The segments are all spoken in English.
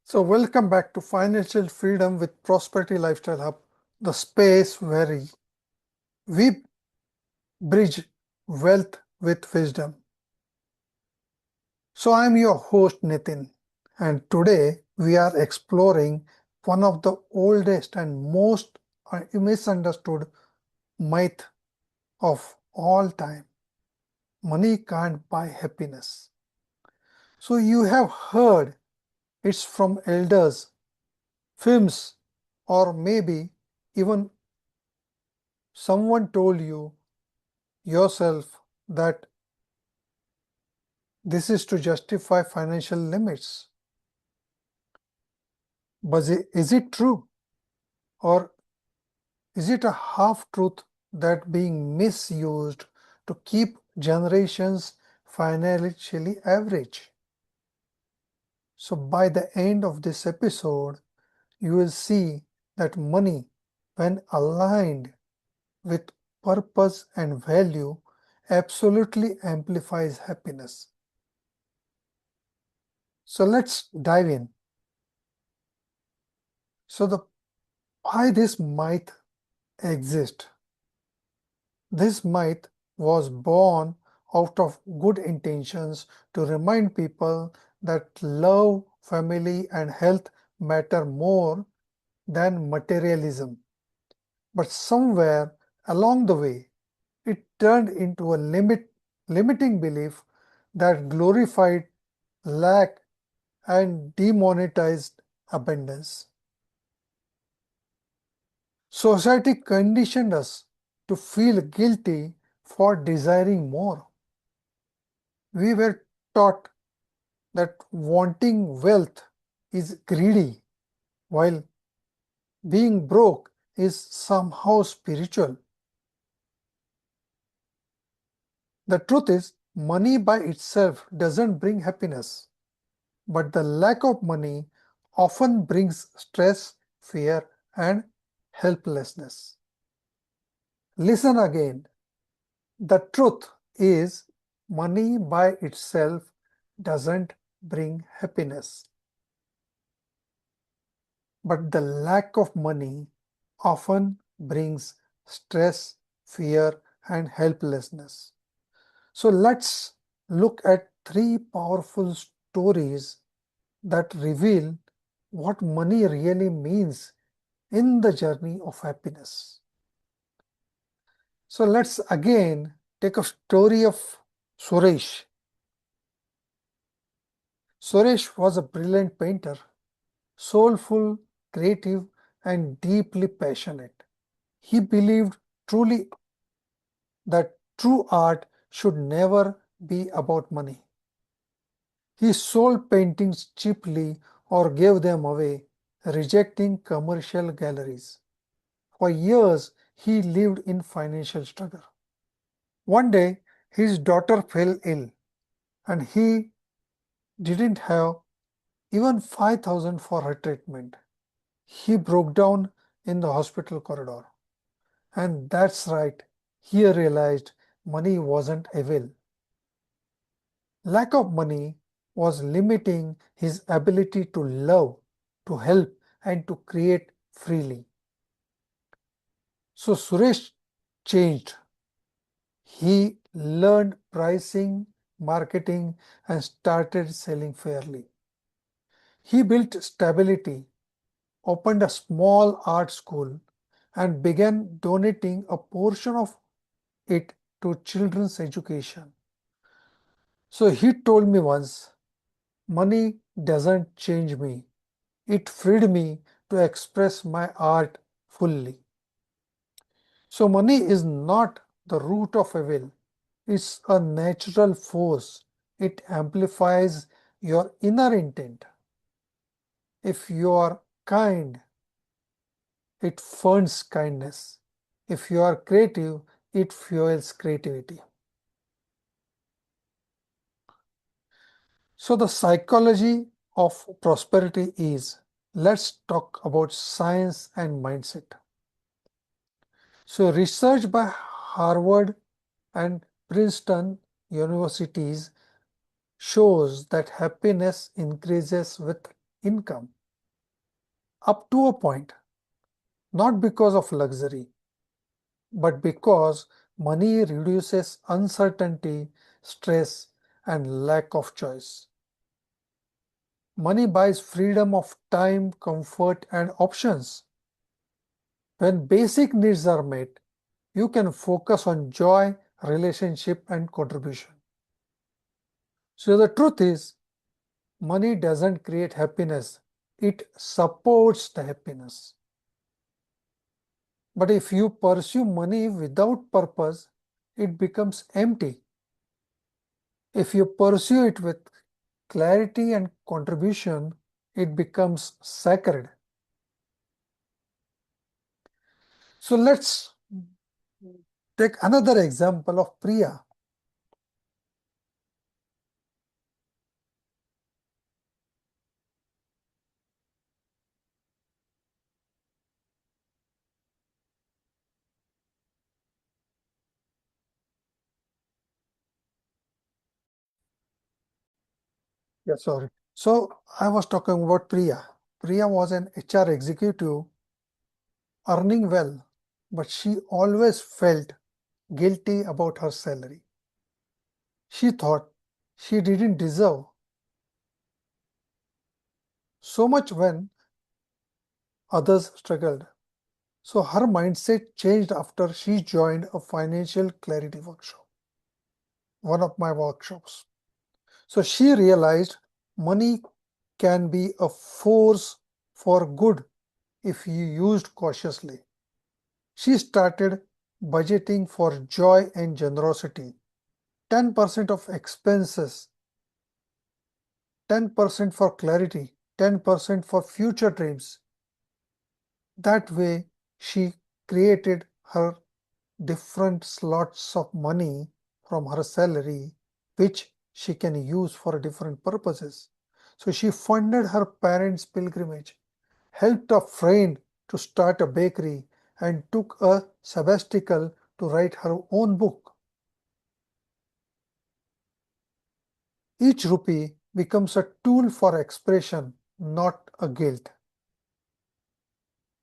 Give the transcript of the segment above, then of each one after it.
So, welcome back to Financial Freedom with Prosperity Lifestyle Hub, the space where we bridge wealth with wisdom. So, I'm your host Nitin, and today we are exploring one of the oldest and most misunderstood myth of all time. Money can't buy happiness. So, you have heard it's from elders, films, or maybe even someone told you yourself that this is to justify financial limits. But is it true? Or is it a half truth that being misused to keep generations financially average? So, by the end of this episode, you will see that money, when aligned with purpose and value, absolutely amplifies happiness. So, let's dive in. So, why this myth exists. This myth was born out of good intentions to remind people that love, family, and health matter more than materialism. But somewhere along the way, it turned into a limiting belief that glorified lack and demonetized abundance. Society conditioned us to feel guilty for desiring more. We were taught that wanting wealth is greedy, while being broke is somehow spiritual. The truth is, money by itself doesn't bring happiness, but the lack of money often brings stress, fear, and helplessness. Listen again. The truth is, money by itself doesn't bring happiness, but the lack of money often brings stress, fear, and helplessness. So let's look at three powerful stories that reveal what money really means in the journey of happiness. So let's again take a story of Suresh. Suresh was a brilliant painter, soulful, creative, and deeply passionate. He believed truly that true art should never be about money. He sold paintings cheaply or gave them away, rejecting commercial galleries. For years, he lived in financial struggle. One day, his daughter fell ill, and he didn't have even 5,000 for her treatment. He broke down in the hospital corridor. And that's right, he realized money wasn't evil. Lack of money was limiting his ability to love, to help, and to create freely. So Suresh changed. He learned pricing, marketing, and started selling fairly. He built stability, opened a small art school, and began donating a portion of it to children's education. So he told me once, money doesn't change me. It freed me to express my art fully. So money is not the root of evil. It's a natural force. It amplifies your inner intent. If you are kind, it funds kindness. If you are creative, it fuels creativity. So, the psychology of prosperity is, let's talk about science and mindset. So, research by Harvard and Princeton universities shows that happiness increases with income. up to a point, not because of luxury, but because money reduces uncertainty, stress, and lack of choice. Money buys freedom of time, comfort, and options. When basic needs are met, you can focus on joy, relationship, and contribution. So the truth is, money doesn't create happiness, it supports the happiness. But if you pursue money without purpose, it becomes empty. If you pursue it with clarity and contribution, it becomes sacred. So let's take another example of Priya. Yeah, sorry. So I was talking about Priya. Priya was an HR executive earning well, but she always felt guilty about her salary. She thought she didn't deserve so much when others struggled. So her mindset changed after she joined a financial clarity workshop, one of my workshops. So she realized money can be a force for good if you used cautiously. She started budgeting for joy and generosity, 10% of expenses, 10% for clarity, 10% for future dreams. That way, she created her different slots of money from her salary, which she can use for different purposes. So she funded her parents' pilgrimage, helped a friend to start a bakery, and took a sabbatical to write her own book. Each rupee becomes a tool for expression, not a guilt.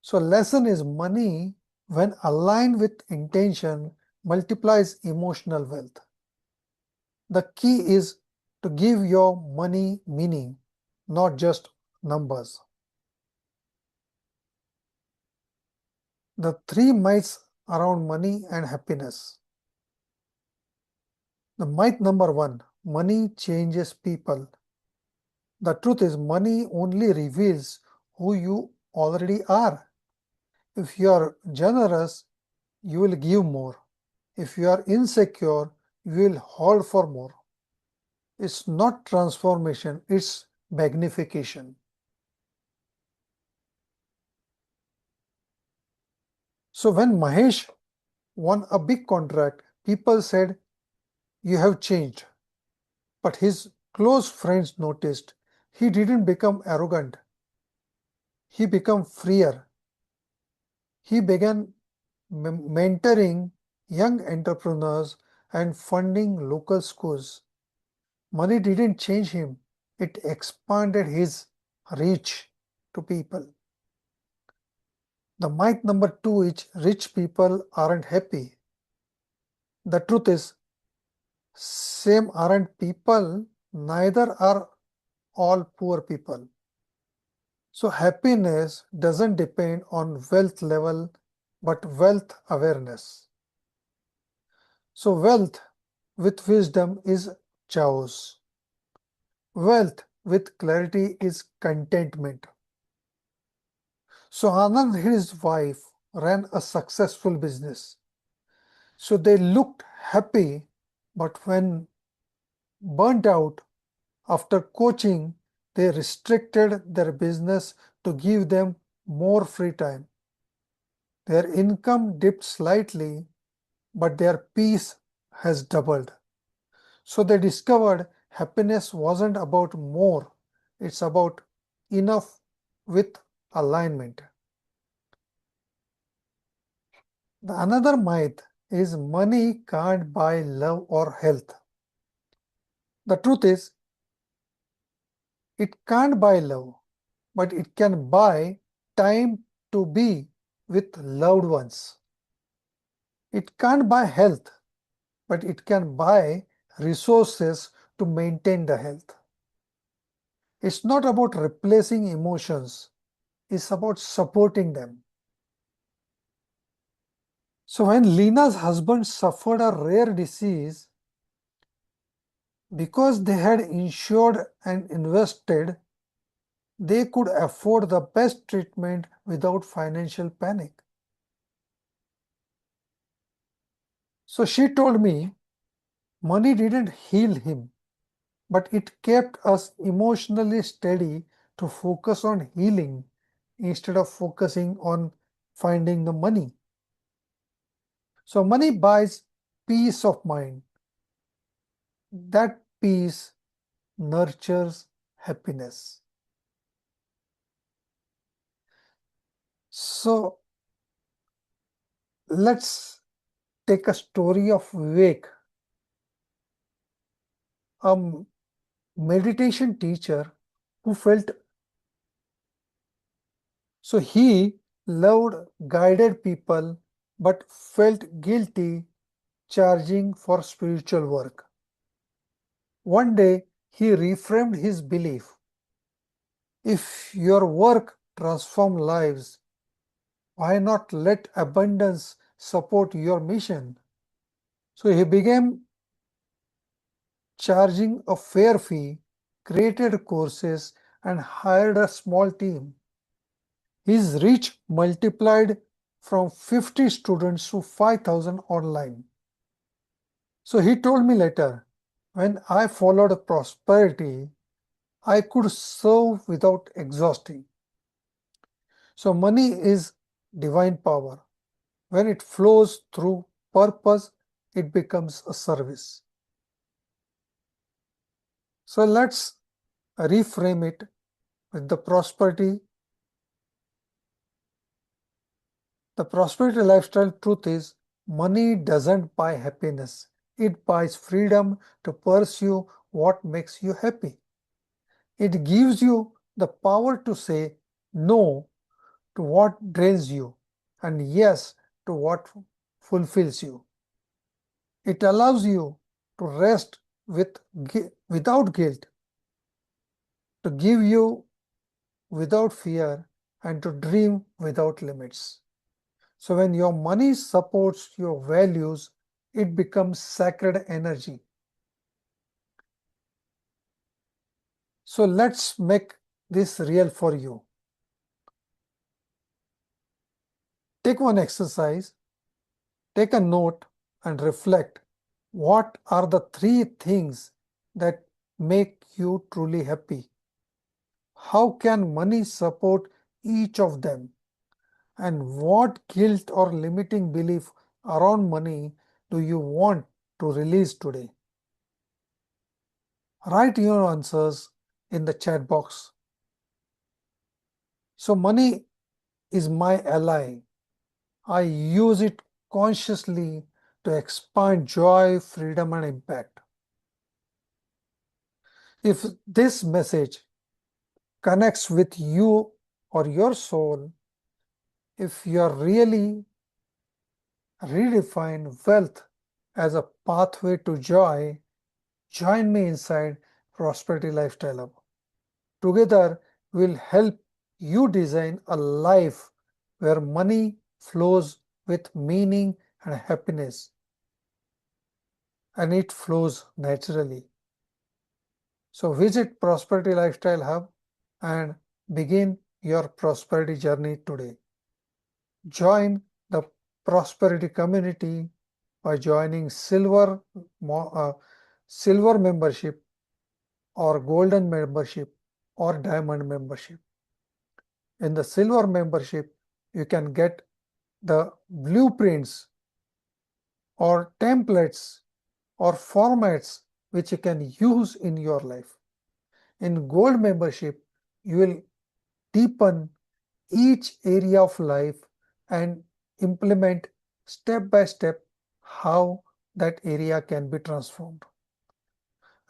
So lesson is money, when aligned with intention, multiplies emotional wealth. The key is to give your money meaning, not just numbers. The three myths around money and happiness. The myth number one, money changes people. The truth is, money only reveals who you already are. If you are generous, you will give more. If you are insecure, you will hold for more. It's not transformation, it's magnification. So when Mahesh won a big contract, people said, "You have changed." But his close friends noticed he didn't become arrogant, he became freer. He began mentoring young entrepreneurs and funding local schools. Money didn't change him, it expanded his reach to people. The myth number two is rich people aren't happy. The truth is, same aren't people, neither are all poor people. So happiness doesn't depend on wealth level, but wealth awareness. So wealth with wisdom is chaos. Wealth with clarity is contentment. So Anand and his wife ran a successful business. So they looked happy, but when burnt out after coaching, they restricted their business to give them more free time. Their income dipped slightly, but their peace has doubled. So they discovered happiness wasn't about more, it's about enough with alignment. The another myth is money can't buy love or health. The truth is, it can't buy love, but it can buy time to be with loved ones. It can't buy health, but it can buy resources to maintain the health. It's not about replacing emotions, it's about supporting them. So when Lina's husband suffered a rare disease, because they had insured and invested, they could afford the best treatment without financial panic. So she told me money didn't heal him, but it kept us emotionally steady to focus on healing instead of focusing on finding the money. So money buys peace of mind. That peace nurtures happiness. So let's take a story of Vivek, a meditation teacher who felt so he loved guided people but felt guilty charging for spiritual work. One day he reframed his belief. If your work transforms lives, why not let abundance support your mission? So he began charging a fair fee, created courses, and hired a small team. His reach multiplied from 50 students to 5,000 online. So he told me later, when I followed prosperity, I could serve without exhausting. So money is divine power. When it flows through purpose, it becomes a service. So let's reframe it with the prosperity. The prosperity lifestyle truth is money doesn't buy happiness. It buys freedom to pursue what makes you happy. It gives you the power to say no to what drains you and yes to what fulfills you. It allows you to rest without guilt, to give you without fear, and to dream without limits. So when your money supports your values, it becomes sacred energy. So let's make this real for you. Take one exercise, take a note and reflect. What are the three things that make you truly happy? How can money support each of them? And what guilt or limiting belief around money do you want to release today? Write your answers in the chat box. So money is my ally. I use it consciously to expand joy, freedom, and impact. If this message connects with you or your soul, if you are really redefine wealth as a pathway to joy, join me inside Prosperity Lifestyle Hub. Together, we'll help you design a life where money flows with meaning and happiness, and it flows naturally. So visit Prosperity Lifestyle Hub and begin your prosperity journey today. Join the prosperity community by joining silver membership or golden membership or diamond membership. In the silver membership, you can get the blueprints or templates or formats which you can use in your life. In gold membership, you will deepen each area of life and implement step by step how that area can be transformed.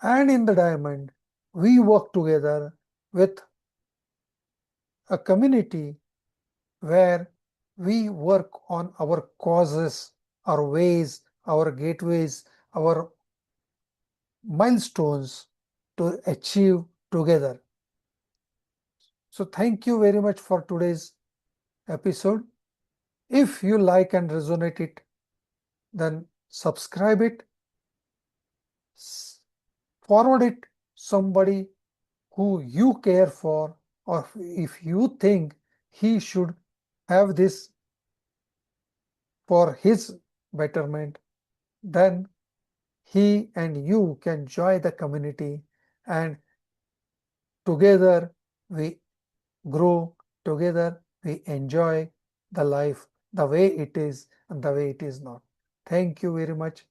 And in the diamond, we work together with a community where we work on our causes, our ways, our gateways, our milestones to achieve together. So thank you very much for today's episode. If you like and resonate it, then subscribe it, forward it somebody who you care for, or if you think he should have this for his betterment, then he and you can join the community, and together we grow, together we enjoy the life the way it is and the way it is not. Thank you very much.